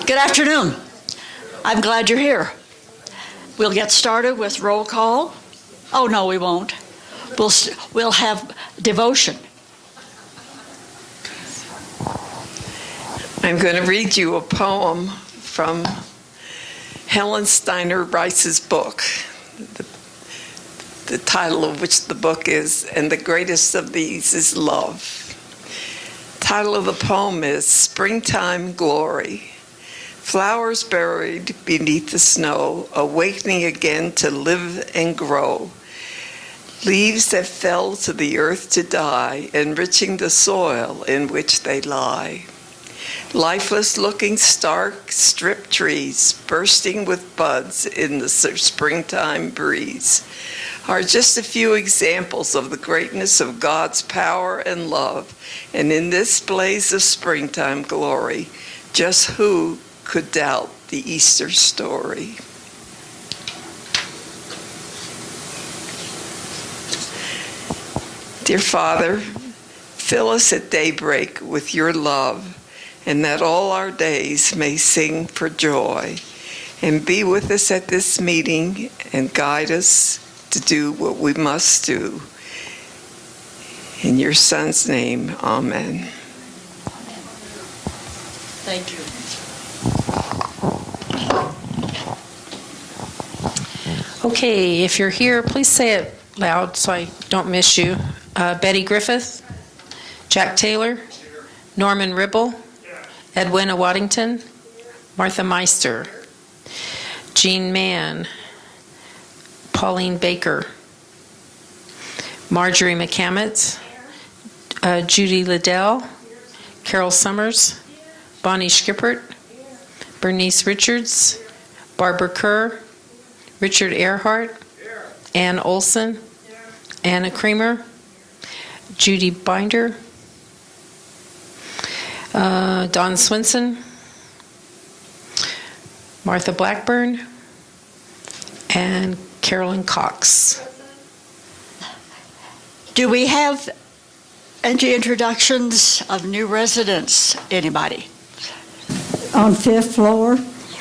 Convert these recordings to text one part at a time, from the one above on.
Good afternoon. I'm glad you're here. We'll get started with roll call. Oh, no, we won't. We'll have devotion. I'm going to read you a poem from Helen Steiner Rice's book, the title of which the book is, "And the Greatest of These is Love." Title of the poem is Springtime Glory. Flowers buried beneath the snow, awakening again to live and grow. Leaves that fell to the earth to die, enriching the soil in which they lie. Lifeless looking stark, stripped trees, bursting with buds in the springtime breeze, are just a few examples of the greatness of God's power and love. And in this blaze of springtime glory, just who could doubt the Easter story? Dear Father, fill us at daybreak with your love, and that all our days may sing for joy. And be with us at this meeting and guide us to do what we must do. In your Son's name, amen. Thank you. Okay, if you're here, please say it loud so I don't miss you. Betty Griffith, Jack Taylor, Norman Ribble, Edwina Waddington, Martha Meister, Jean Mann, Pauline Baker, Marjorie McCammett, Judy Liddell, Carol Summers, Bonnie Schippert, Bernice Richards, Barbara Kerr, Richard Earhart, Ann Olson, Anna Kramer, Judy Binder, Don Swinson, Martha Blackburn, and Carolyn Cox. Do we have any introductions of new residents? Anybody? On fifth floor,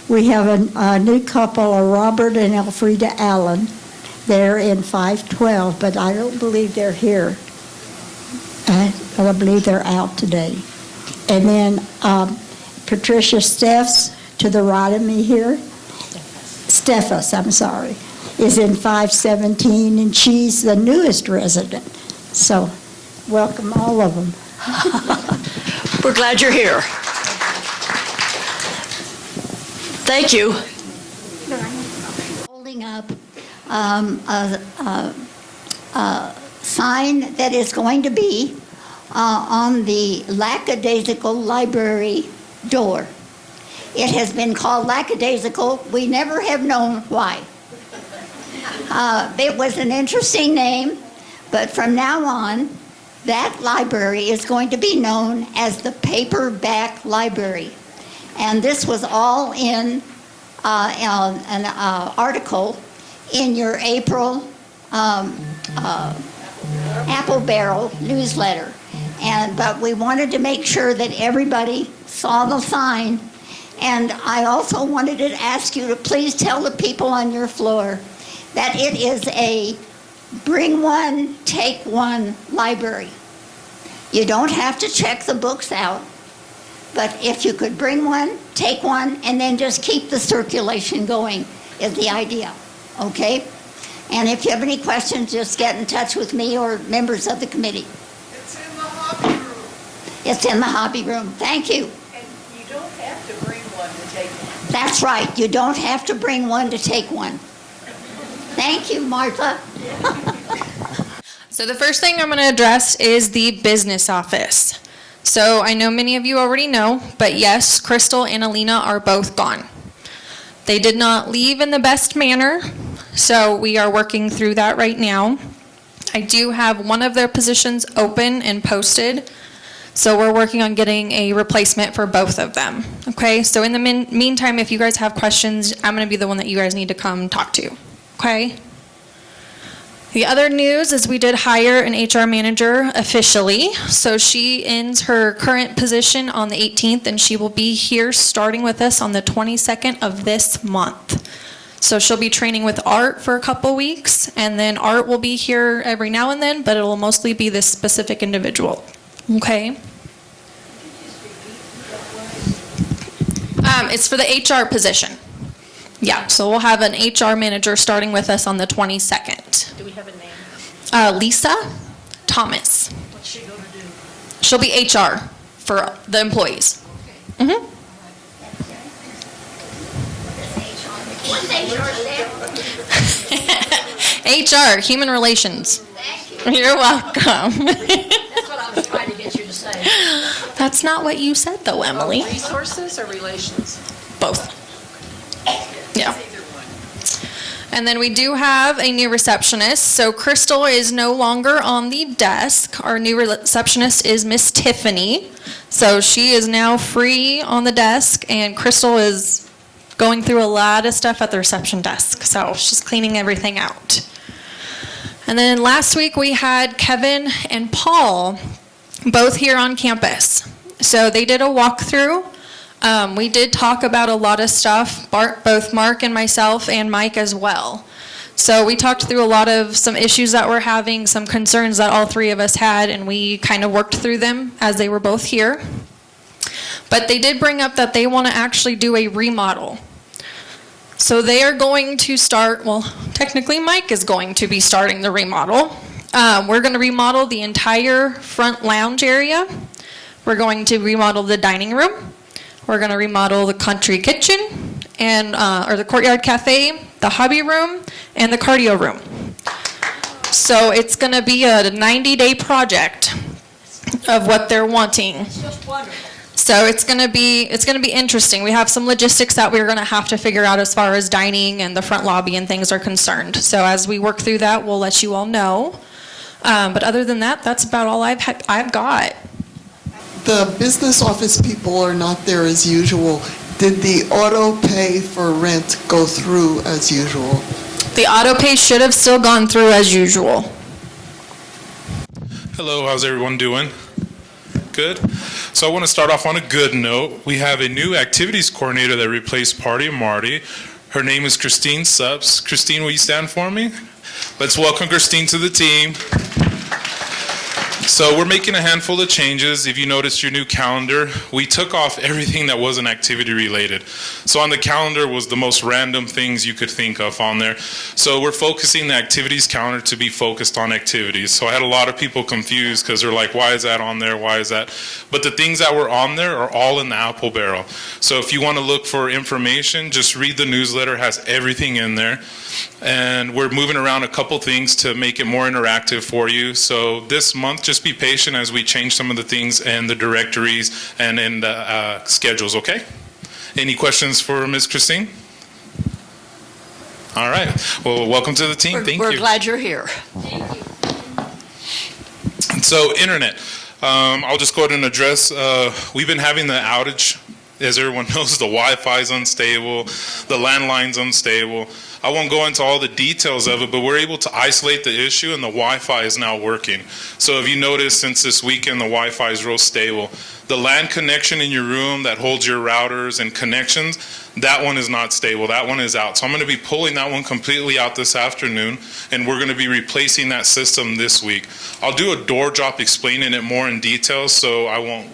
we have a new couple, Robert and Elfrida Allen. They're in 512, but I don't believe they're here. I believe they're out today. And then Patricia Steffs, to the right of me here, Steffes, I'm sorry, is in 517, and she's the newest resident. So welcome all of them. We're glad you're here. Thank you. Holding up a sign that is going to be on the lackadaisical library door. It has been called lackadaisical. We never have known why. It was an interesting name, but from now on, that library is going to be known as the Paperback Library. And this was all in an article in your April Apple Barrel newsletter. But we wanted to make sure that everybody saw the sign. And I also wanted to ask you to please tell the people on your floor that it is a bring one, take one library. You don't have to check the books out, but if you could bring one, take one, and then just keep the circulation going is the idea, okay? And if you have any questions, just get in touch with me or members of the committee. It's in the hobby room. It's in the hobby room. Thank you. And you don't have to bring one to take one. That's right. You don't have to bring one to take one. Thank you, Martha. So the first thing I'm going to address is the business office. So I know many of you already know, but yes, Crystal and Alina are both gone. They did not leave in the best manner, so we are working through that right now. I do have one of their positions open and posted, so we're working on getting a replacement for both of them. Okay, so in the meantime, if you guys have questions, I'm going to be the one that you guys need to come talk to. Okay? The other news is we did hire an HR manager officially. So she ends her current position on the 18th, and she will be here starting with us on the 22nd of this month. So she'll be training with Art for a couple weeks, and then Art will be here every now and then, but it'll mostly be this specific individual. Okay? It's for the HR position. Yeah, so we'll have an HR manager starting with us on the 22nd. Do we have a name? Lisa Thomas. What's she going to do? She'll be HR for the employees. Mm-hmm. HR, Human Relations. Thank you. You're welcome. That's what I was trying to get you to say. That's not what you said, though, Emily. Resources or relations? Both. Yeah. And then we do have a new receptionist. So Crystal is no longer on the desk. Our new receptionist is Miss Tiffany. So she is now free on the desk, and Crystal is going through a lot of stuff at the reception desk. So she's cleaning everything out. And then last week we had Kevin and Paul both here on campus. So they did a walkthrough. We did talk about a lot of stuff, both Mark and myself and Mike as well. So we talked through a lot of some issues that we're having, some concerns that all three of us had, and we kind of worked through them as they were both here. But they did bring up that they want to actually do a remodel. So they are going to start, well, technically Mike is going to be starting the remodel. We're going to remodel the entire front lounge area. We're going to remodel the dining room. We're going to remodel the country kitchen, and or the courtyard cafe, the hobby room, and the cardio room. So it's going to be a 90-day project of what they're wanting. It's just wonderful. So it's going to be interesting. We have some logistics that we're going to have to figure out as far as dining and the front lobby and things are concerned. So as we work through that, we'll let you all know. But other than that, that's about all I've got. The business office people are not there as usual. Did the auto pay for rent go through as usual? The auto pay should have still gone through as usual. Hello, how's everyone doing? Good. So I want to start off on a good note. We have a new activities coordinator that replaced Party and Marty. Her name is Christine Supps. Christine, will you stand for me? Let's welcome Christine to the team. So we're making a handful of changes. If you noticed your new calendar, we took off everything that wasn't activity related. So on the calendar was the most random things you could think of on there. So we're focusing the activities calendar to be focused on activities. So I had a lot of people confused because they're like, why is that on there? Why is that? But the things that were on there are all in the Apple barrel. So if you want to look for information, just read the newsletter, it has everything in there. And we're moving around a couple things to make it more interactive for you. So this month, just be patient as we change some of the things in the directories and in the schedules, okay? Any questions for Ms. Christine? All right. Well, welcome to the team. Thank you. We're glad you're here. So, internet. I'll just go ahead and address, we've been having the outage. As everyone knows, the Wi-Fi is unstable, the landline's unstable. I won't go into all the details of it, but we're able to isolate the issue and the Wi-Fi is now working. So if you notice, since this weekend, the Wi-Fi is real stable. The LAN connection in your room that holds your routers and connections, that one is not stable. That one is out. So I'm going to be pulling that one completely out this afternoon, and we're going to be replacing that system this week. I'll do a door drop explaining it more in detail, so I won't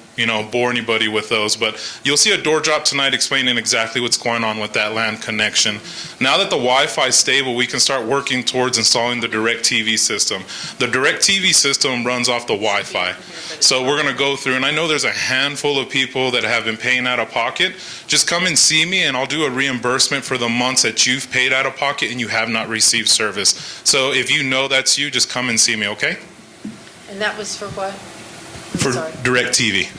bore anybody with those, but you'll see a door drop tonight explaining exactly what's going on with that LAN connection. Now that the Wi-Fi is stable, we can start working towards installing the DirecTV system. The DirecTV system runs off the Wi-Fi. So we're going to go through, and I know there's a handful of people that have been paying out of pocket. Just come and see me, and I'll do a reimbursement for the months that you've paid out of pocket and you have not received service. So if you know that's you, just come and see me, okay? And that was for what? For DirecTV.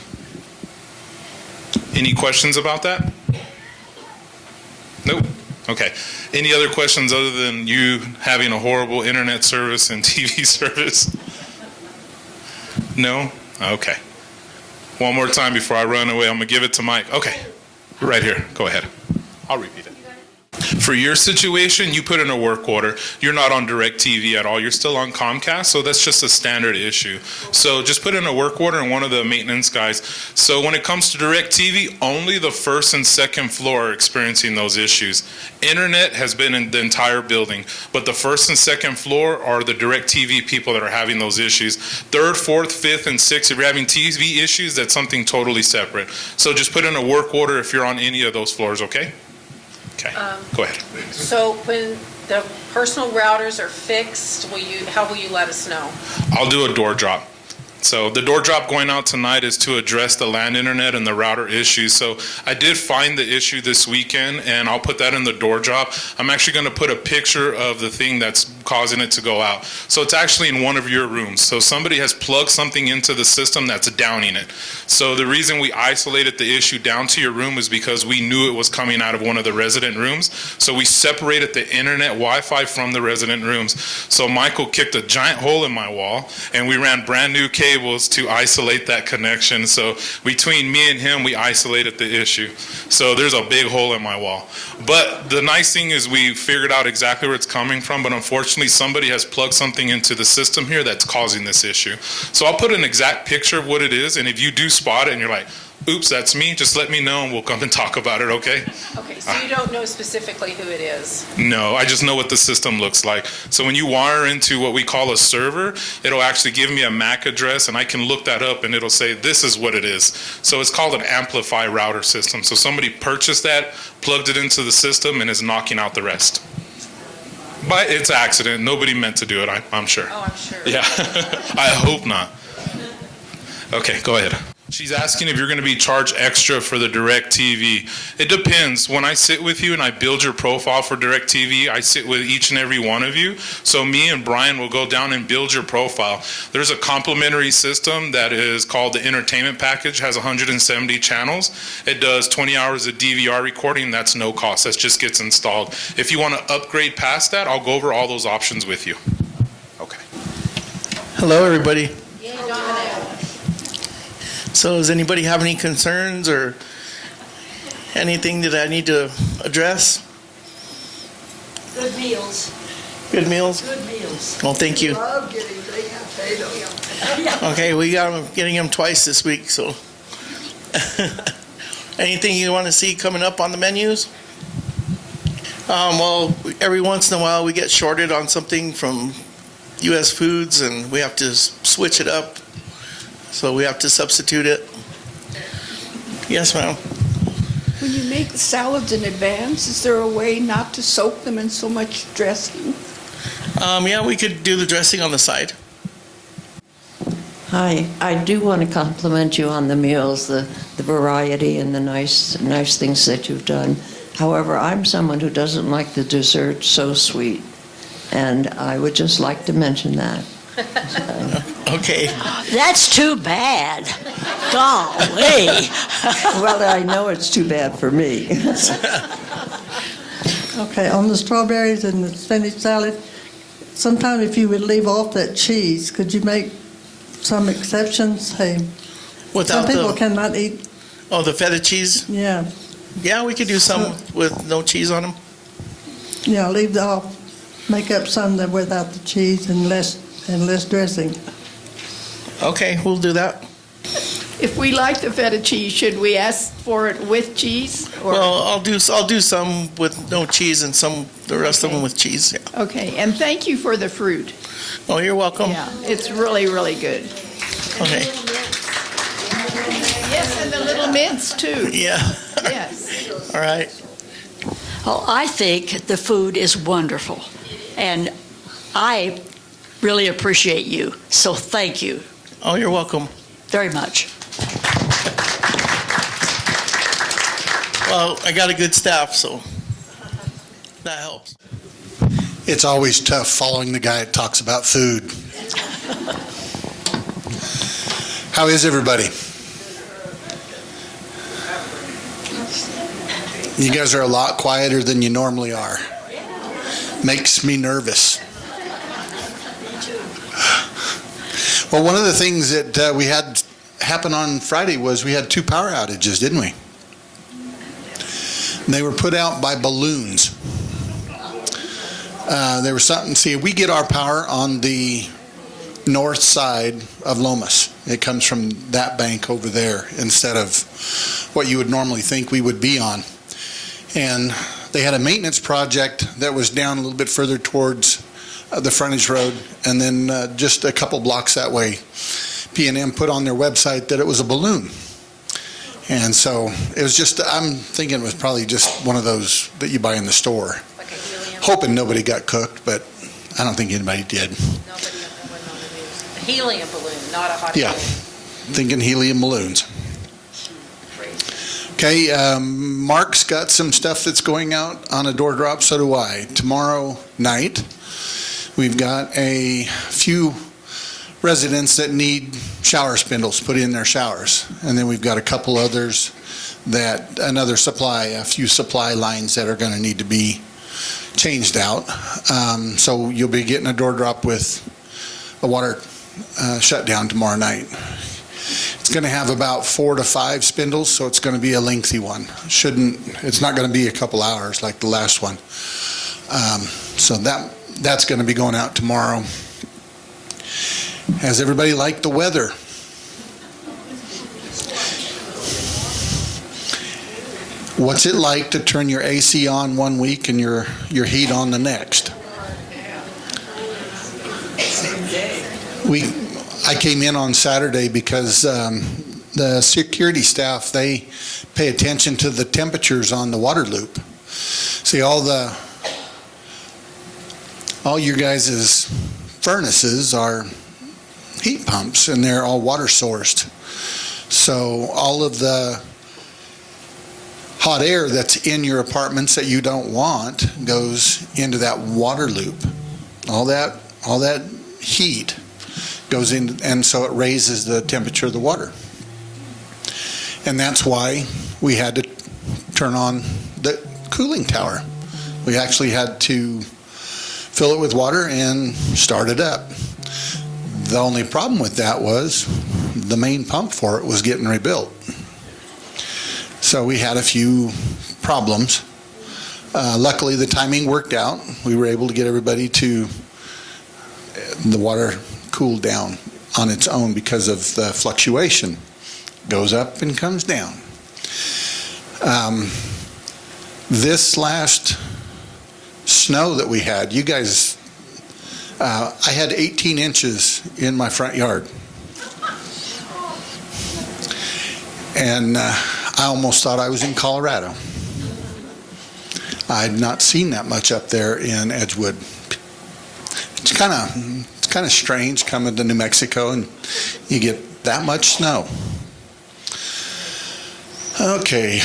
Any questions about that? Nope. Okay. Any other questions other than you having a horrible internet service and TV service? No? Okay. One more time before I run away. I'm going to give it to Mike. Okay. Right here. Go ahead. I'll repeat it. For your situation, you put in a work order. You're not on DirecTV at all. You're still on Comcast, so that's just a standard issue. So just put in a work order and one of the maintenance guys. So when it comes to DirecTV, only the first and second floor are experiencing those issues. Internet has been in the entire building, but the first and second floor are the DirecTV people that are having those issues. Third, fourth, fifth, and sixth, if you're having TV issues, that's something totally separate. So just put in a work order if you're on any of those floors, okay? Okay, go ahead. So when the personal routers are fixed, how will you let us know? I'll do a door drop. So the door drop going out tonight is to address the LAN internet and the router issues. So I did find the issue this weekend, and I'll put that in the door drop. I'm actually going to put a picture of the thing that's causing it to go out. So it's actually in one of your rooms. So somebody has plugged something into the system that's downing it. So the reason we isolated the issue down to your room is because we knew it was coming out of one of the resident rooms. So we separated the internet Wi-Fi from the resident rooms. So Michael kicked a giant hole in my wall, and we ran brand new cables to isolate that connection. So between me and him, we isolated the issue. So there's a big hole in my wall. But the nice thing is we figured out exactly where it's coming from, but unfortunately somebody has plugged something into the system here that's causing this issue. So I'll put an exact picture of what it is, and if you do spot it and you're like, oops, that's me, just let me know and we'll come and talk about it, okay? Okay, so you don't know specifically who it is? No, I just know what the system looks like. So when you wire into what we call a server, it'll actually give me a MAC address, and I can look that up and it'll say this is what it is. So it's called an Amplify router system. So somebody purchased that, plugged it into the system, and is knocking out the rest. By its accident, nobody meant to do it, I'm sure. Oh, I'm sure. Yeah, I hope not. Okay, go ahead. She's asking if you're going to be charged extra for the DirecTV. It depends. When I sit with you and I build your profile for DirecTV, I sit with each and every one of you. So me and Brian will go down and build your profile. There's a complimentary system that is called the entertainment package, has 170 channels. It does 20 hours of DVR recording. That's no cost. That just gets installed. If you want to upgrade past that, I'll go over all those options with you. Okay. Hello, everybody. So does anybody have any concerns or anything that I need to address? Good meals. Good meals? Good meals. Well, thank you. Love getting baked potatoes. Okay, we got them, getting them twice this week, so. Anything you want to see coming up on the menus? Well, every once in a while we get shorted on something from U.S. Foods and we have to switch it up. So we have to substitute it. Yes, ma'am. When you make the salads in advance, is there a way not to soak them in so much dressing? Yeah, we could do the dressing on the side. Hi, I do want to compliment you on the meals, the variety and the nice things that you've done. However, I'm someone who doesn't like the dessert so sweet, and I would just like to mention that. Okay. That's too bad. Golly. Well, I know it's too bad for me. Okay, on the strawberries and the spinach salad, sometime if you would leave off that cheese, could you make some exceptions? Hey, Without some people the, cannot eat, the feta cheese? yeah, Yeah, we could do some with no cheese on them. yeah, leave off, make up some that without the cheese and less dressing. Okay, we'll do that. If we like the feta cheese, should we ask for it with cheese? Or- Well, I'll do some with no cheese and the rest of them with cheese. Yeah. Okay, and thank you for the fruit. Oh, you're welcome. Yeah, it's really, really good. Okay. Yes, and the little mints too. Yeah. Yes. All right. Well, I think the food is wonderful, and I really appreciate you, so thank you Oh, you're welcome. very much. Well, I got a good staff, so that helps. It's always tough following the guy that talks about food. How is everybody? You guys are a lot quieter than you normally are. Makes me nervous. Well, one of the things that we had happen on Friday was we had 2 power outages, didn't we? They were put out by balloons. There was something, see, we get our power on the north side of Lomas. It comes from that bank over there instead of what you would normally think we would be on. And they had a maintenance project that was down a little bit further towards the frontage road, and then just a couple blocks that way, P&M put on their website that it was a balloon. And so it was just, I'm thinking it was probably just one of those that you buy in the store. Like a helium? Hoping nobody got cooked, but I don't think anybody did. A helium balloon, not a hot Yeah, thinking helium balloons. Okay, Mark's got some stuff that's going out on a door drop, so do I. Tomorrow night, we've got a few residents that need shower spindles put in their showers. And then we've got a couple others that, a few supply lines that are gonna need to be changed out. So you'll be getting a door drop with a water shutdown tomorrow night. It's gonna have about 4 to 5 spindles, so it's gonna be a lengthy one. It's not gonna be a couple hours like the last one. So that's gonna be going out tomorrow. Has everybody liked the weather? What's it like to turn your AC on one week and your heat on the next? I came in on Saturday because the security staff, they pay attention to the temperatures on the water loop. See, all your guys' furnaces are heat pumps, and they're all water sourced. So all of the hot air that's in your apartments that you don't want goes into that water loop. All that heat goes in, and so it raises the temperature of the water. And that's why we had to turn on the cooling tower. We actually had to fill it with water and start it up. The only problem with that was the main pump for it was getting rebuilt. So we had a few problems. Luckily, the timing worked out. We were able to get everybody to the water cooled down on its own because of the fluctuation. Goes up and comes down. This last snow that we had, you guys, I had 18 inches in my front yard. And I almost thought I was in Colorado. I had not seen that much up there in Edgewood. It's kind of strange coming to New Mexico and you get that much snow. Okay,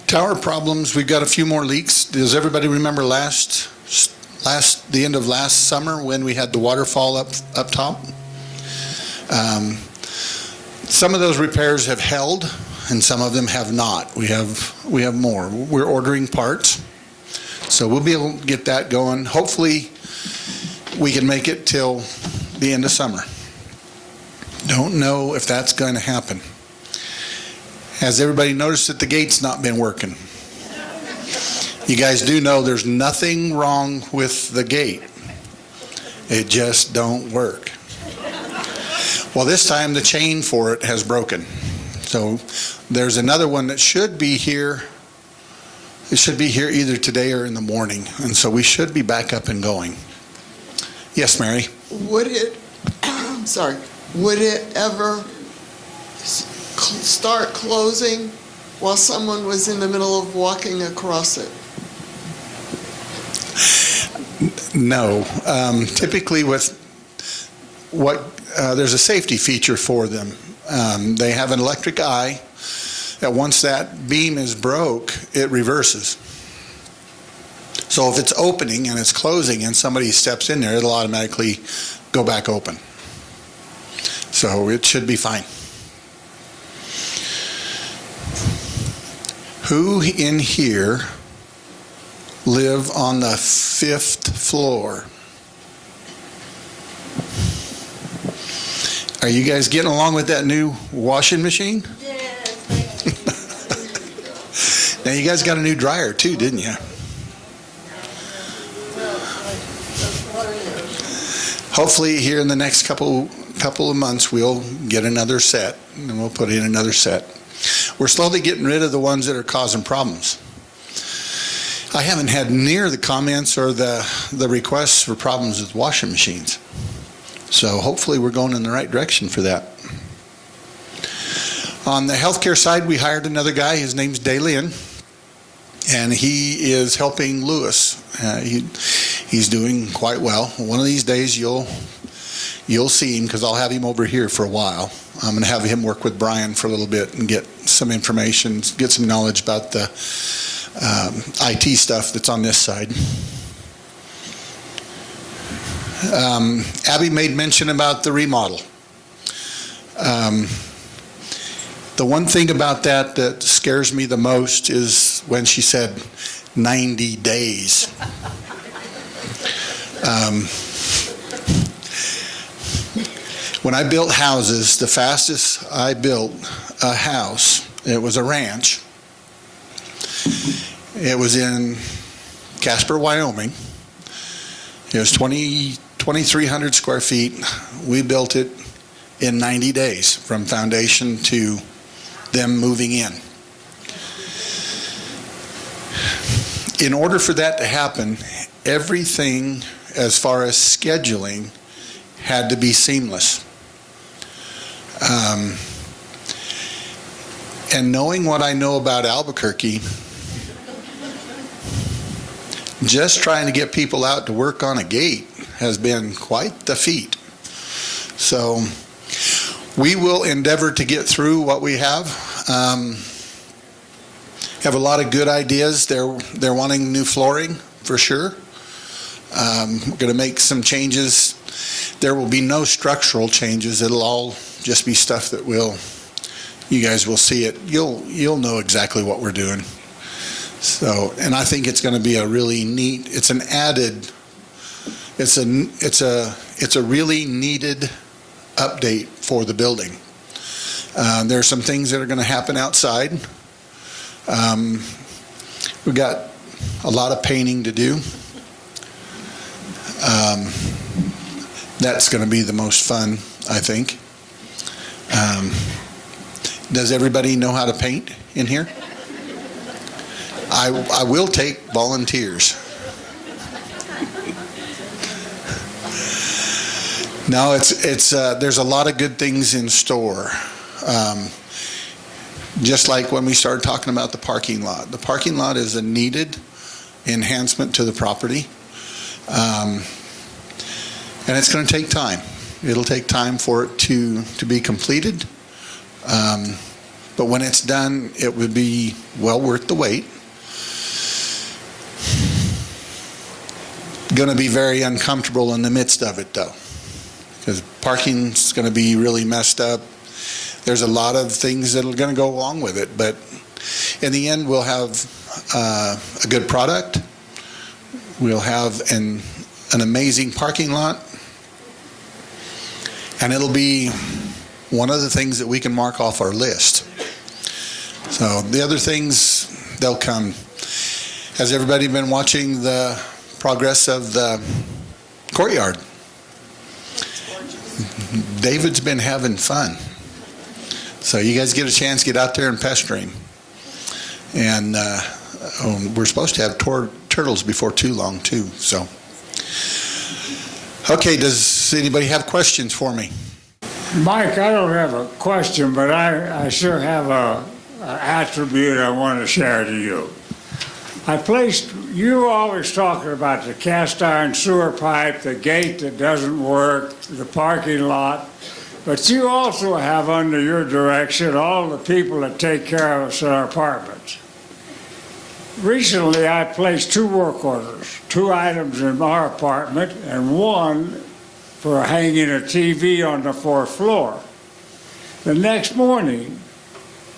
tower problems. We've got a few more leaks. Does everybody remember the end of last summer when we had the waterfall up top? Some of those repairs have held, and some of them have not. We have more. We're ordering parts, so we'll be able to get that going. Hopefully, we can make it till the end of summer. Don't know if that's going to happen. Has everybody noticed that the gate's not been working? You guys do know there's nothing wrong with the gate. It just don't work. Well, this time the chain for it has broken. So there's another one that should be here. It should be here either today or in the morning. And so we should be back up and going. Yes, Mary? Would it ever start closing while someone was in the middle of walking across it? No. Typically with there's a safety feature for them. They have an electric eye that once that beam is broke, it reverses. So if it's opening and it's closing and somebody steps in there, it'll automatically go back open. So it should be fine. Who in here live on the 5th floor? Are you guys getting along with that new washing machine? Yes. Now, you guys got a new dryer too, didn't you? Hopefully here in the next couple of months, we'll get another set, and we'll put in another set. We're slowly getting rid of the ones that are causing problems. I haven't had near the comments or the requests for problems with washing machines. So hopefully we're going in the right direction for that. On the healthcare side, we hired another guy. His name's Dalian, and he is helping Lewis. He's doing quite well. One of these days you'll see him, because I'll have him over here for a while. I'm going to have him work with Brian for a little bit and get some information, get some knowledge about the IT stuff that's on this side. Abby made mention about the remodel. The one thing about that scares me the most is when she said 90 days. When I built houses, the fastest I built a house, it was a ranch. It was in Casper, Wyoming. It was 2,300 square feet. We built it in 90 days from foundation to them moving in. In order for that to happen, everything as far as scheduling had to be seamless. And knowing what I know about Albuquerque, just trying to get people out to work on a gate has been quite the feat. So we will endeavor to get through what we have. Have a lot of good ideas. They're wanting new flooring for sure. We're going to make some changes. There will be no structural changes. It'll all just be stuff that you guys will see it. You'll know exactly what we're doing. So, and I think it's going to be a really neat. It's a really needed update for the building. There are some things that are going to happen outside. We've got a lot of painting to do. That's going to be the most fun, I think. Does everybody know how to paint in here? I will take volunteers. No, there's a lot of good things in store. Just like when we started talking about the parking lot. The parking lot is a needed enhancement to the property. And it's going to take time. It'll take time for it to be completed. But when it's done, it would be well worth the wait. Going to be very uncomfortable in the midst of it, though, because parking's going to be really messed up. There's a lot of things that are going to go along with it, but in the end, we'll have a good product. We'll have an amazing parking lot, and it'll be one of the things that we can mark off our list. So the other things, they'll come. Has everybody been watching the progress of the courtyard? David's been having fun. So you guys get a chance, get out there and pester him. And we're supposed to have turtles before too long, too. So, okay, does anybody have questions for me? Mike, I don't have a question, but I sure have a attribute I want to share to you. You always talking about the cast iron sewer pipe, the gate that doesn't work, the parking lot, but you also have under your direction all the people that take care of us in our apartments. Recently, I placed 2 work orders, 2 items in our apartment and 1 for hanging a TV on the 4th floor. The next morning,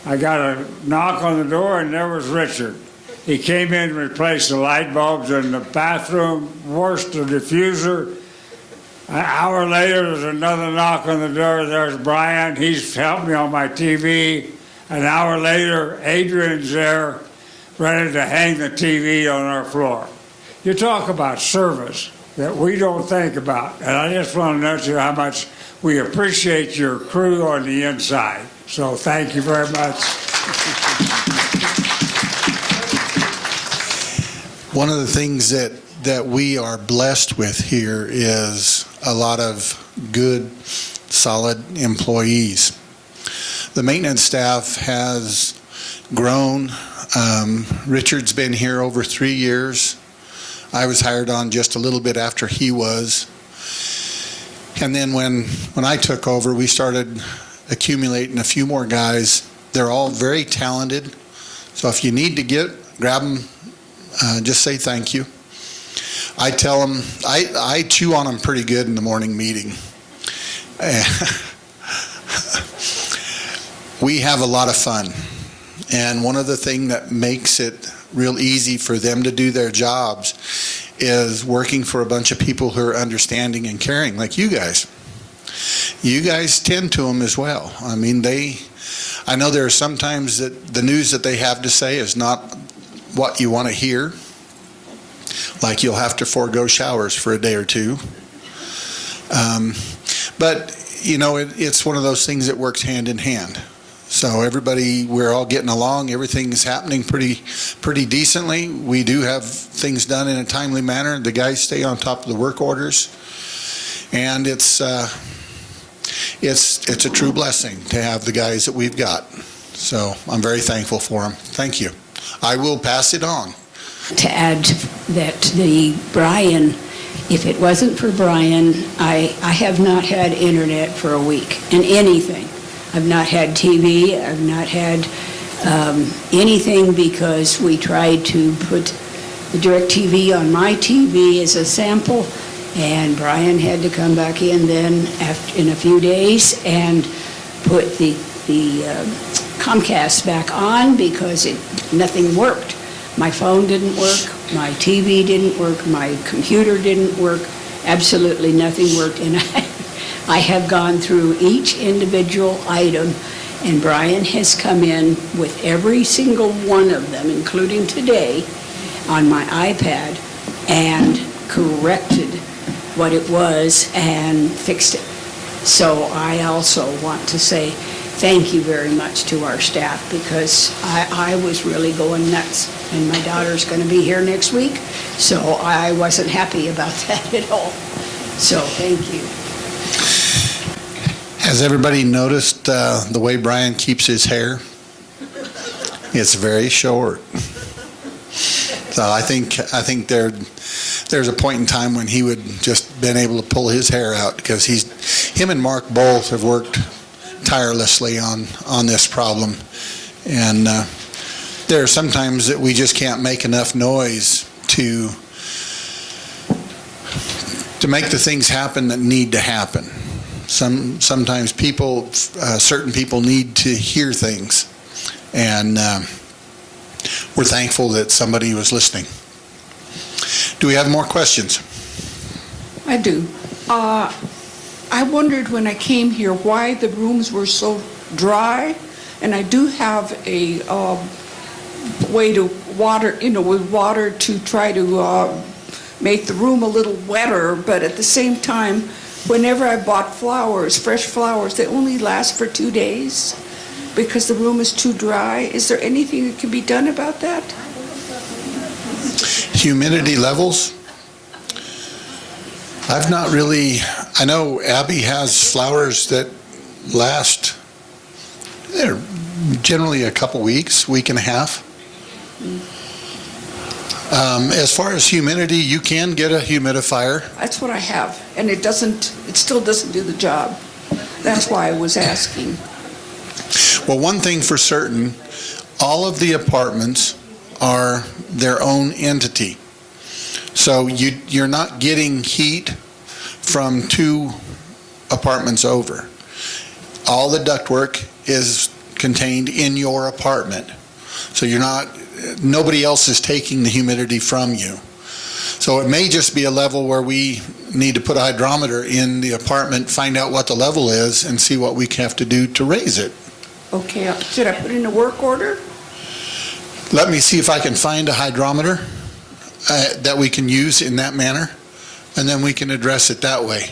I got a knock on the door and there was Richard. He came in and replaced the light bulbs in the bathroom, washed the diffuser. An hour later, there's another knock on the door. There's Brian. He's helped me on my TV. An hour later, Adrian's there. ready to hang the TV on our floor. You talk about service that we don't think about, and I just want to note you how much we appreciate your crew on the inside. So thank you very much. One of the things that we are blessed with here is a lot of good, solid employees. The maintenance staff has grown. Richard's been here over 3 years. I was hired on just a little bit after he was. And then when I took over, we started accumulating a few more guys. They're all very talented. So if you need to grab them, just say thank you. I tell them, I chew on them pretty good in the morning meeting. We have a lot of fun. And one of the things that makes it real easy for them to do their jobs is working for a bunch of people who are understanding and caring, like you guys. You guys tend to them as well. I mean, I know there are sometimes that the news that they have to say is not what you want to hear. Like you'll have to forego showers for a day or two. But, you know, it's one of those things that works hand in hand. So we're all getting along. Everything is happening pretty decently. We do have things done in a timely manner. The guys stay on top of the work orders. And it's a true blessing to have the guys that we've got. So I'm very thankful for them. Thank you. I will pass it on. To add that Brian, if it wasn't for Brian, I have not had internet for a week and anything. I've not had TV, I've not had anything because we tried to put the DirecTV on my TV as a sample, and Brian had to come back in then in a few days and put the Comcast back on because nothing worked. My phone didn't work, my TV didn't work, my computer didn't work, absolutely nothing worked. And I have gone through each individual item, and Brian has come in with every single one of them, including today, on my iPad, and corrected what it was and fixed it. So I also want to say thank you very much to our staff, because I was really going nuts. And my daughter's going to be here next week, so I wasn't happy about that at all. So thank you. Has everybody noticed the way Brian keeps his hair? It's very short. So I think there's a point in time when he would just been able to pull his hair out, because him and Mark both have worked tirelessly on this problem, and there are sometimes that we just can't make enough noise to make the things happen that need to happen. Sometimes certain people need to hear things, and we're thankful that somebody was listening. Do we have more questions? I do. I wondered when I came here why the rooms were so dry, and I do have a way to water, with water to try to make the room a little wetter, but at the same time, whenever I bought flowers, fresh flowers, they only last for 2 days because the room is too dry. Is there anything that can be done about that? Humidity levels? I know Abby has flowers that last, they're generally a couple weeks, week and a half. As far as humidity, you can get a humidifier. That's what I have, and it still doesn't do the job. That's why I was asking. Well, one thing for certain, all of the apartments are their own entity. So you're not getting heat from 2 apartments over. All the ductwork is contained in your apartment. So nobody else is taking the humidity from you. So it may just be a level where we need to put a hydrometer in the apartment, find out what the level is, and see what we have to do to raise it. Okay, should I put in a work order? Let me see if I can find a hydrometer that we can use in that manner, and then we can address it that way.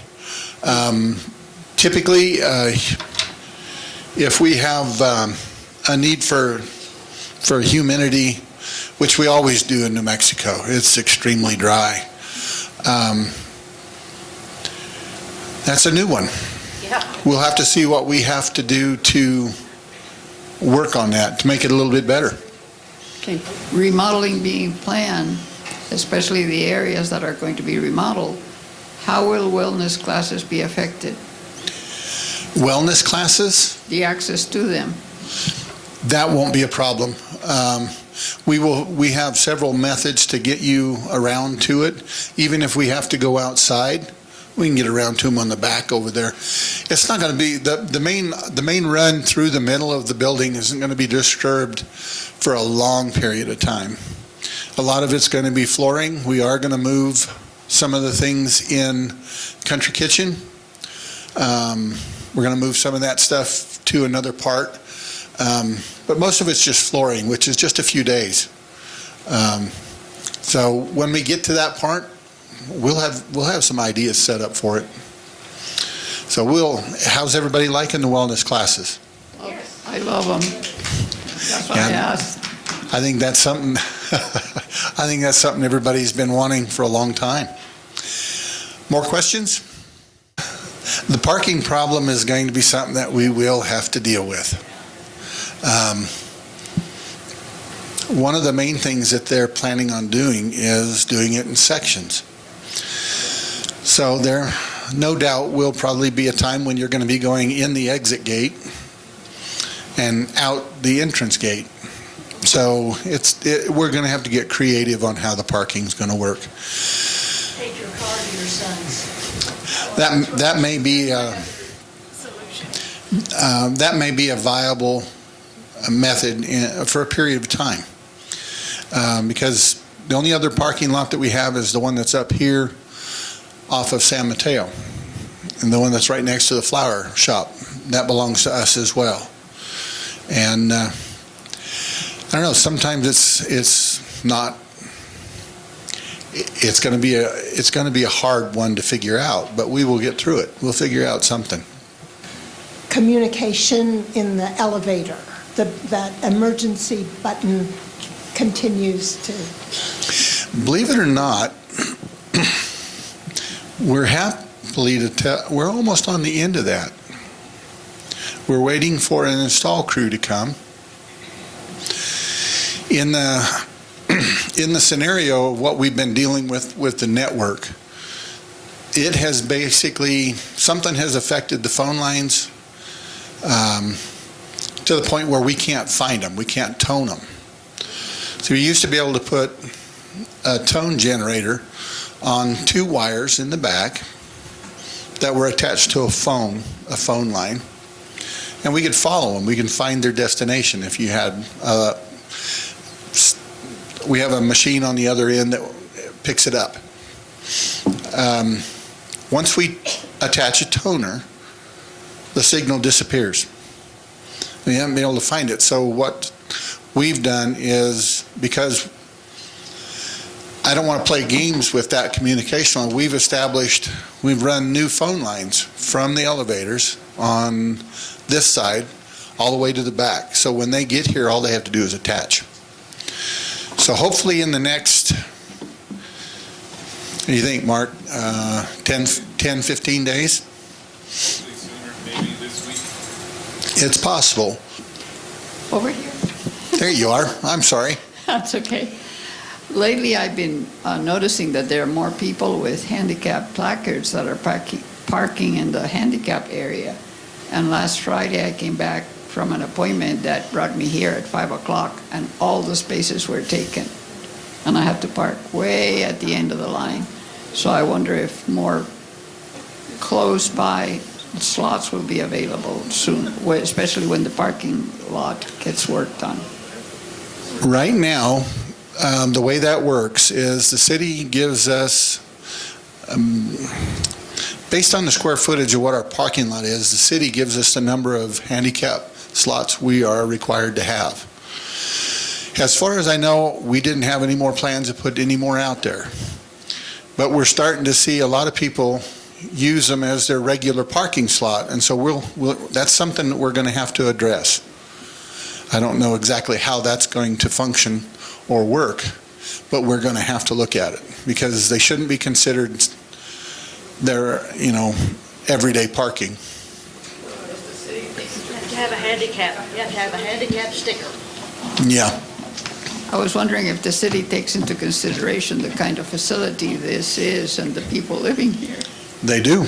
Typically, if we have a need for humidity, which we always do in New Mexico, it's extremely dry. That's a new one. Yeah. We'll have to see what we have to do to work on that to make it a little bit better. Okay. Remodeling being planned, especially the areas that are going to be remodeled, how will wellness classes be affected? Wellness classes? The access to them? That won't be a problem. We have several methods to get you around to it. Even if we have to go outside, we can get around to them on the back over there. It's not going to be, the main run through the middle of the building isn't going to be disturbed for a long period of time. A lot of it's going to be flooring. We are going to move some of the things in Country Kitchen. We're going to move some of that stuff to another part. But most of it's just flooring, which is just a few days. So when we get to that part, we'll have some ideas set up for it. So how's everybody liking the wellness classes? Yes. I love them. That's why I asked. I think that's something everybody's been wanting for a long time. More questions? The parking problem is going to be something that we will have to deal with. One of the main things that they're planning on doing is doing it in sections. So there, no doubt, will probably be a time when you're going to be going in the exit gate and out the entrance gate. So we're going to have to get creative on how the parking's going to work. Take your car to your son's. That may be a viable method for a period of time, because the only other parking lot that we have is the one that's up here off of San Mateo, and the one that's right next to the flower shop. That belongs to us as well. And I don't know. Sometimes it's not. It's going to be a hard one to figure out, but we will get through it. We'll figure out something. Communication in the elevator, that emergency button continues to. Believe it or not, we're happily to tell we're almost on the end of that. We're waiting for an install crew to come. In the scenario of what we've been dealing with the network, it has basically, something has affected the phone lines to the point where we can't find them. We can't tone them. So we used to be able to put a tone generator on 2 wires in the back that were attached to a phone line, and we could follow them. We can find their destination. If you had we have a machine on the other end that picks it up. Once we attach a toner, the signal disappears. We haven't been able to find it. So what we've done is, because I don't want to play games with that communication, we've run new phone lines from the elevators on this side all the way to the back. So when they get here, all they have to do is attach. So hopefully in the next, what do you think, Mark, 10, 15 days? Maybe this week. It's possible. Over here. There you are. I'm sorry. That's okay. Lately, I've been noticing that there are more people with handicap placards that are parking in the handicap area. And last Friday, I came back from an appointment that brought me here at 5 o'clock, and all the spaces were taken. And I have to park way at the end of the line. So I wonder if more close by slots will be available soon, especially when the parking lot gets worked on. Right now, the way that works is the city gives us, based on the square footage of what our parking lot is, the city gives us the number of handicap slots we are required to have. As far as I know, we didn't have any more plans to put any more out there. But we're starting to see a lot of people use them as their regular parking slot, and so that's something that we're going to have to address. I don't know exactly how that's going to function or work, but we're going to have to look at it, because they shouldn't be considered their, everyday parking. You have to have a handicap. You have to have a handicap sticker. Yeah. I was wondering if the city takes into consideration the kind of facility this is and the people living here. They do.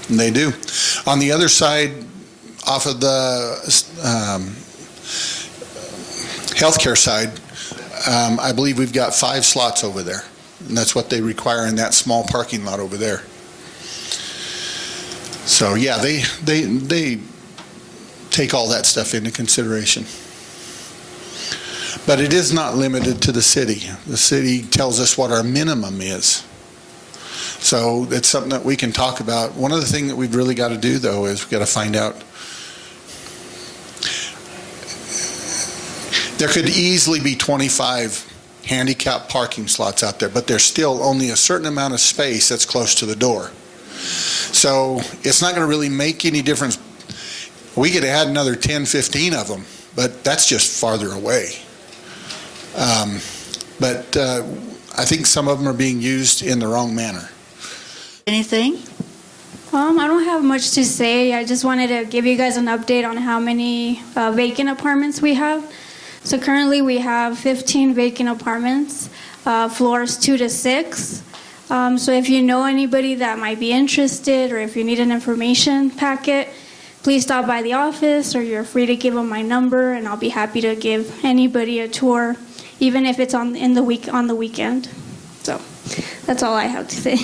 They do. On the other side, off of the healthcare side, I believe we've got 5 slots over there. And that's what they require in that small parking lot over there. So yeah, they take all that stuff into consideration. But it is not limited to the city. The city tells us what our minimum is. So it's something that we can talk about. One of the things that we've really got to do, though, is we've got to find out. There could easily be 25 handicap parking slots out there, but there's still only a certain amount of space that's close to the door. So it's not going to really make any difference. We could add another 10, 15 of them, but that's just farther away. But I think some of them are being used in the wrong manner. Anything? I don't have much to say. I just wanted to give you guys an update on how many vacant apartments we have. So currently we have 15 vacant apartments, floors 2 to 6. So if you know anybody that might be interested, or if you need an information packet, please stop by the office, or you're free to give them my number, and I'll be happy to give anybody a tour, even if it's on the weekend. So that's all I have to say.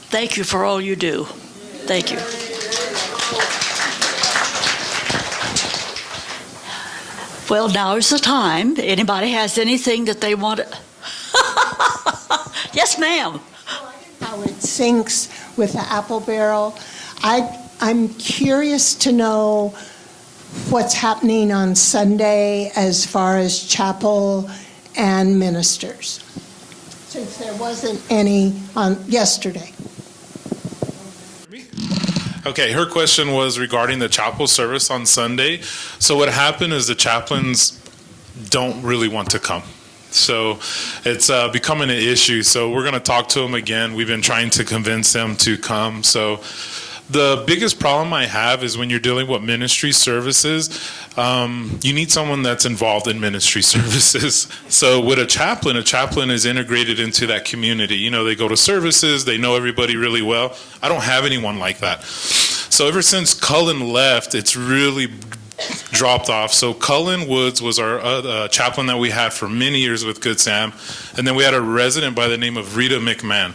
Thank you for all you do. Thank you. Well, now is the time. Anybody has anything that they want to... Yes, ma'am. How it syncs with the apple barrel. I'm curious to know what's happening on Sunday as far as chapel and ministers, since there wasn't any on yesterday. Okay, her question was regarding the chapel service on Sunday. So what happened is the chaplains don't really want to come. So it's becoming an issue. So we're going to talk to them again. We've been trying to convince them to come. So the biggest problem I have is when you're dealing with ministry services, you need someone that's involved in ministry services. So with a chaplain is integrated into that community. They go to services, they know everybody really well. I don't have anyone like that. So ever since Cullen left, it's really dropped off. So Cullen Woods was our chaplain that we had for many years with Good Sam. And then we had a resident by the name of Rita McMahon.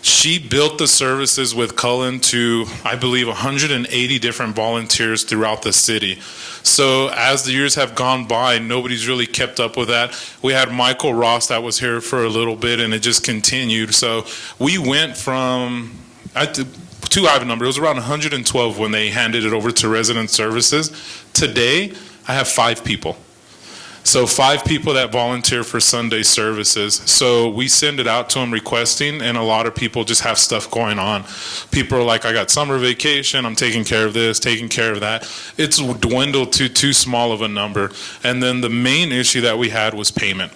She built the services with Cullen to, I believe, 180 different volunteers throughout the city. So as the years have gone by, nobody's really kept up with that. We had Michael Ross that was here for a little bit, and it just continued. So we went from, to I have a number, it was around 112 when they handed it over to resident services. Today, I have 5 people. So 5 people that volunteer for Sunday services. So we send it out to them requesting, and a lot of people just have stuff going on. People are like, I got summer vacation, I'm taking care of this, taking care of that. It's dwindled to too small of a number. And then the main issue that we had was payment.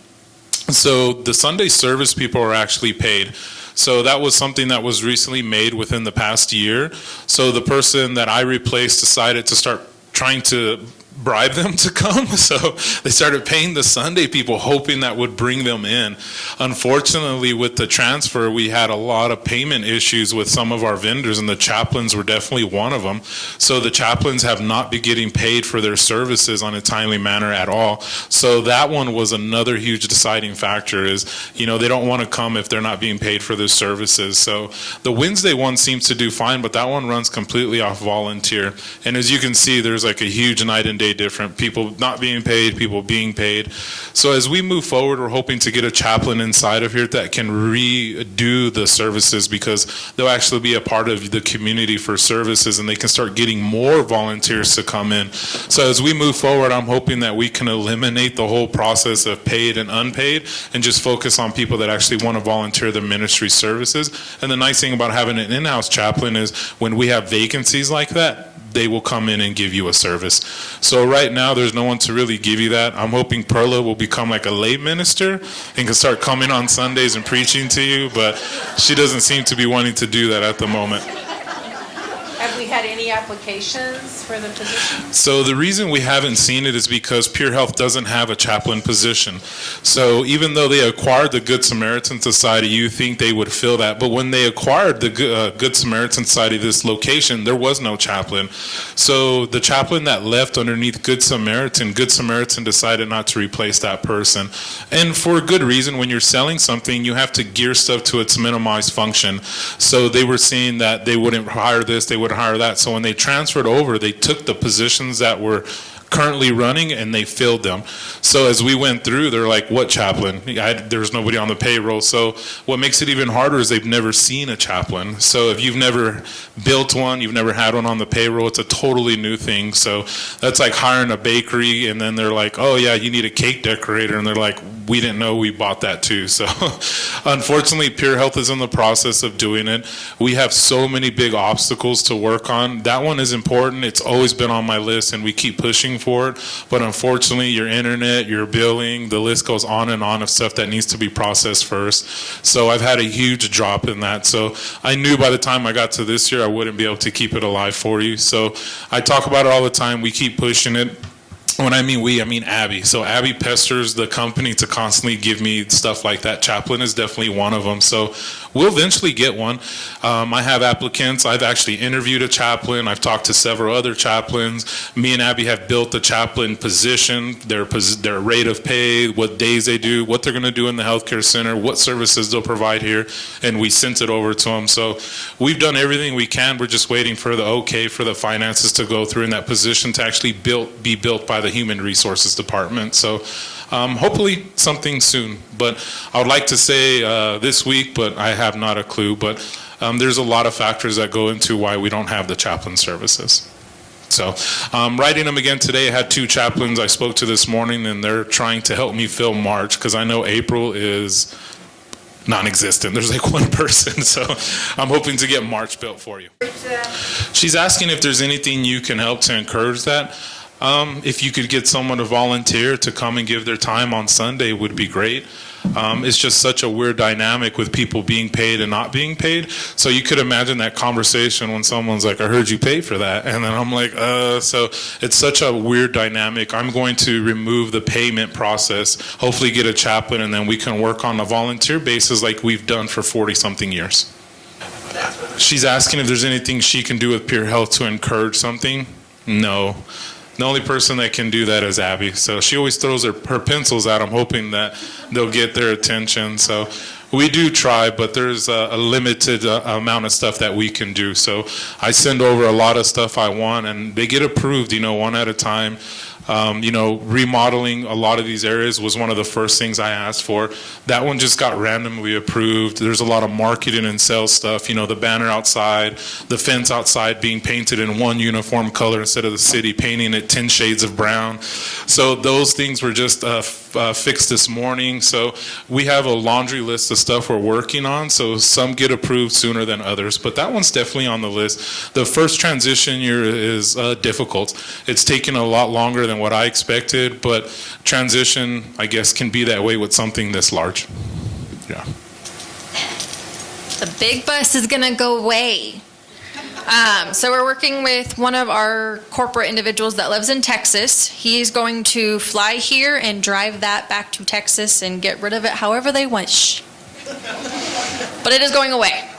So the Sunday service people are actually paid. So that was something that was recently made within the past year. So the person that I replaced decided to start trying to bribe them to come. So they started paying the Sunday people, hoping that would bring them in. Unfortunately, with the transfer, we had a lot of payment issues with some of our vendors, and the chaplains were definitely one of them. So the chaplains have not been getting paid for their services on a timely manner at all. So that one was another huge deciding factor is, you know, they don't want to come if they're not being paid for their services. So the Wednesday one seems to do fine, but that one runs completely off volunteer. And as you can see, there's like a huge night and day day different. People not being paid, people being paid. So as we move forward, we're hoping to get a chaplain inside of here that can redo the services, because they'll actually be a part of the community for services, and they can start getting more volunteers to come in. So as we move forward, I'm hoping that we can eliminate the whole process of paid and unpaid and just focus on people that actually want to volunteer the ministry services. And the nice thing about having an in-house chaplain is when we have vacancies like that, they will come in and give you a service. So right now, there's no one to really give you that. I'm hoping Perla will become like a lay minister and can start coming on Sundays and preaching to you, but she doesn't seem to be wanting to do that at the moment. Have we had any applications for the position? So the reason we haven't seen it is because Pure Health doesn't have a chaplain position. So even though they acquired the Good Samaritan Society, you think they would fill that. But when they acquired the Good Samaritan Society, this location, there was no chaplain. So the chaplain that left underneath Good Samaritan decided not to replace that person. And for a good reason. When you're selling something, you have to gear stuff to its minimized function. So they were seeing that they wouldn't hire this, they wouldn't hire that. So when they transferred over, they took the positions that were currently running and they filled them. So as we went through, they're like, what chaplain? There was nobody on the payroll. So what makes it even harder is they've never seen a chaplain. So if you've never built one, you've never had one on the payroll, it's a totally new thing. So that's like hiring a bakery and then they're like, oh yeah, you need a cake decorator. And they're like, we didn't know, we bought that too. So unfortunately, Pure Health is in the process of doing it. We have so many big obstacles to work on. That one is important. It's always been on my list and we keep pushing for it. But unfortunately, your internet, your billing, the list goes on and on of stuff that needs to be processed first. So I've had a huge drop in that. So I knew by the time I got to this year, I wouldn't be able to keep it alive for you. So I talk about it all the time. We keep pushing it. When I mean we, I mean Abby. So Abby pesters the company to constantly give me stuff like that. Chaplain is definitely one of them. So we'll eventually get one. I have applicants. I've actually interviewed a chaplain. I've talked to several other chaplains. Me and Abby have built the chaplain position, their rate of pay, what days they do, what they're going to do in the healthcare center, what services they'll provide here, and we sent it over to them. So we've done everything we can. We're just waiting for the okay for the finances to go through and that position to actually be built by the Human Resources Department. So hopefully something soon. But I would like to say this week, but I have not a clue. But there's a lot of factors that go into why we don't have the chaplain services. So writing them again today. I had 2 chaplains I spoke to this morning, and they're trying to help me fill March because I know April is non-existent. There's like one person, so I'm hoping to get March built for you. She's asking if there's anything you can help to encourage that. If you could get someone to volunteer to come and give their time on Sunday would be great. It's just such a weird dynamic with people being paid and not being paid. So you could imagine that conversation when someone's like, I heard you pay for that. And then I'm like, so it's such a weird dynamic. I'm going to remove the payment process, hopefully get a chaplain, and then we can work on a volunteer basis like we've done for 40-something years. She's asking if there's anything she can do with Pure Health to encourage something. No. The only person that can do that is Abby. So she always throws her pencils at them, hoping that they'll get their attention. So we do try, but there's a limited amount of stuff that we can do. So I send over a lot of stuff I want, and they get approved, one at a time. Remodeling a lot of these areas was one of the first things I asked for. That one just got randomly approved. There's a lot of marketing and sales stuff, the banner outside, the fence outside being painted in one uniform color instead of the city painting it 10 shades of brown. So those things were just fixed this morning. So we have a laundry list of stuff we're working on. So some get approved sooner than others, but that one's definitely on the list. The first transition year is difficult. It's taken a lot longer than what I expected, but transition, I guess, can be that way with something this large. Yeah. The big bus is gonna go away. So we're working with one of our corporate individuals that lives in Texas. He's going to fly here and drive that back to Texas and get rid of it however they wish. But it is going away.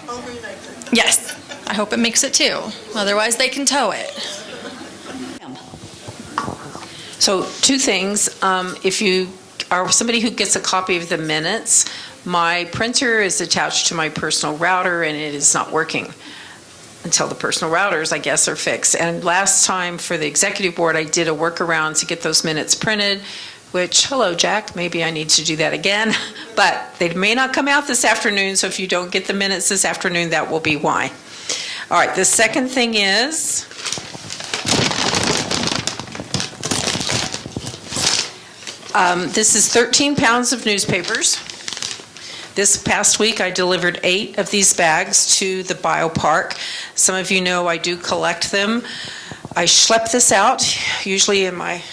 Yes. I hope it makes it too. Otherwise they can tow it. So 2 things. If you are somebody who gets a copy of the minutes, my printer is attached to my personal router and it is not working. until the personal routers, I guess, are fixed. And last time for the executive board, I did a workaround to get those minutes printed, which, hello, Jack, maybe I need to do that again. But they may not come out this afternoon, so if you don't get the minutes this afternoon, that will be why. All right, the second thing is, this is 13 pounds of newspapers. This past week, I delivered 8 of these bags to the biopark. Some of you know I do collect them. I schlep this out, usually in my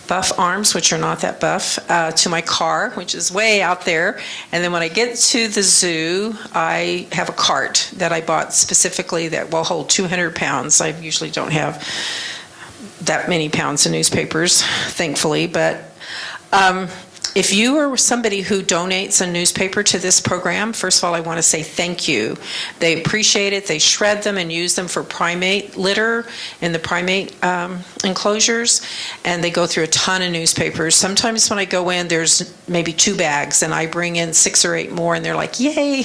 buff arms, which are not that buff, to my car, which is way out there. And then when I get to the zoo, I have a cart that I bought specifically that will hold 200 pounds. I usually don't have that many pounds of newspapers, thankfully, but if you are somebody who donates a newspaper to this program, first of all, I want to say thank you. They appreciate it. They shred them and use them for primate litter in the primate enclosures, and they go through a ton of newspapers. Sometimes when I go in, there's maybe 2 bags, and I bring in 6 or 8 more, and they're like, yay!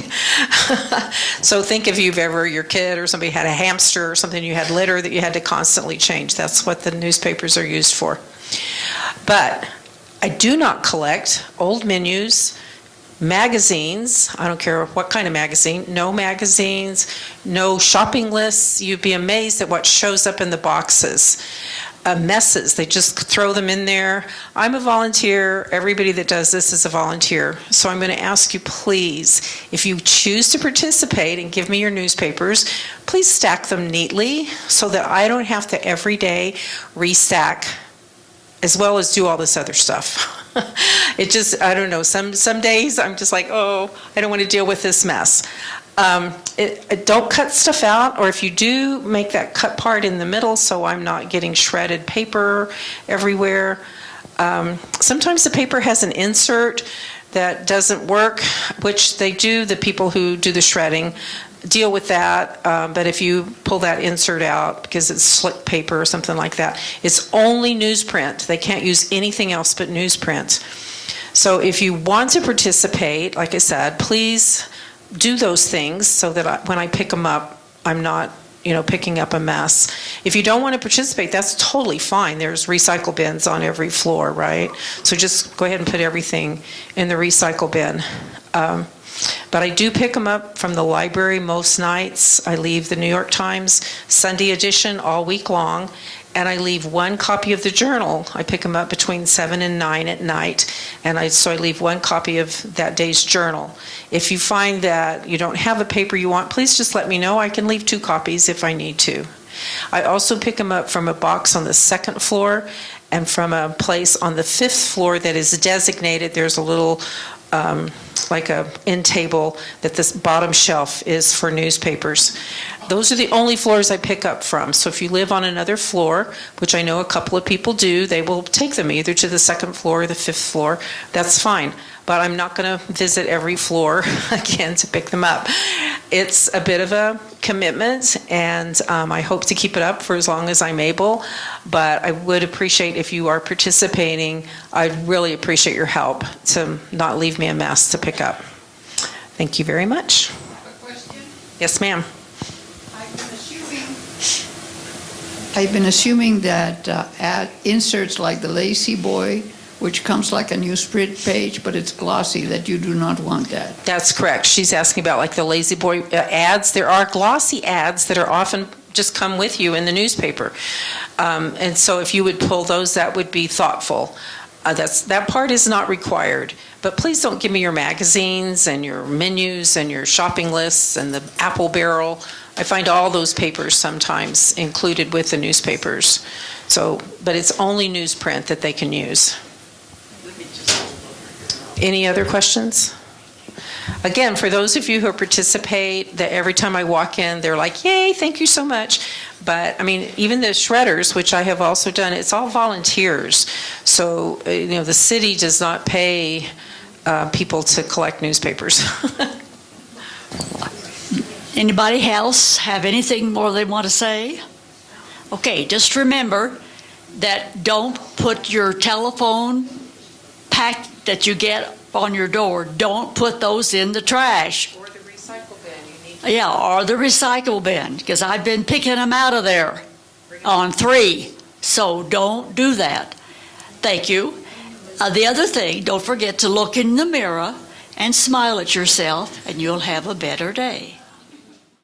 So think if you've ever, your kid or somebody had a hamster or something, you had litter that you had to constantly change. That's what the newspapers are used for. But I do not collect old menus, magazines. I don't care what kind of magazine. No magazines, no shopping lists. You'd be amazed at what shows up in the boxes. Messes, they just throw them in there. I'm a volunteer. Everybody that does this is a volunteer. So I'm going to ask you, please, if you choose to participate and give me your newspapers, please stack them neatly so that I don't have to every day restack as well as do all this other stuff. It just, I don't know, some days I'm just like, oh, I don't want to deal with this mess. Don't cut stuff out, or if you do, make that cut part in the middle so I'm not getting shredded paper everywhere. Sometimes the paper has an insert that doesn't work, which they do, the people who do the shredding deal with that, but if you pull that insert out because it's slick paper or something like that, it's only newsprint. They can't use anything else but newsprint. So if you want to participate, like I said, please do those things so that when I pick them up, I'm not, picking up a mess. If you don't want to participate, that's totally fine. There's recycle bins on every floor, right? So just go ahead and put everything in the recycle bin. But I do pick them up from the library most nights. I leave the New York Times Sunday edition all week long, and I leave 1 copy of the Journal. I pick them up between 7 and 9 at night, so I leave 1 copy of that day's Journal. If you find that you don't have a paper you want, please just let me know. I can leave 2 copies if I need to. I also pick them up from a box on the 2nd floor and from a place on the 5th floor that is designated. There's a little like a end table that this bottom shelf is for newspapers. Those are the only floors I pick up from. So if you live on another floor, which I know a couple of people do, they will take them either to the 2nd floor or the 5th floor. That's fine. But I'm not going to visit every floor again to pick them up. It's a bit of a commitment, and I hope to keep it up for as long as I'm able. But I would appreciate if you are participating. I'd really appreciate your help to not leave me a mess to pick up. Thank you very much. Yes, ma'am. I've been assuming that inserts like the Lazy Boy, which comes like a newsprint page, but it's glossy, that you do not want that. That's correct. She's asking about like the Lazy Boy ads. There are glossy ads that are often just come with you in the newspaper. And so if you would pull those, that would be thoughtful. That part is not required. But please don't give me your magazines and your menus and your shopping lists and the apple barrel. I find all those papers sometimes included with the newspapers. But it's only newsprint that they can use. Any other questions? Again, for those of you who participate, that every time I walk in, they're like, yay, thank you so much. But I mean, even the shredders, which I have also done, it's all volunteers. So, the city does not pay people to collect newspapers. Anybody else have anything more they want to say? Okay, just remember that don't put your telephone pack that you get on your door, don't put those in the trash. Or the recycle bin. You need Yeah, or the recycle bin, because I've been picking them out of there on 3. So don't do that. Thank you. The other thing, don't forget to look in the mirror and smile at yourself, and you'll have a better day.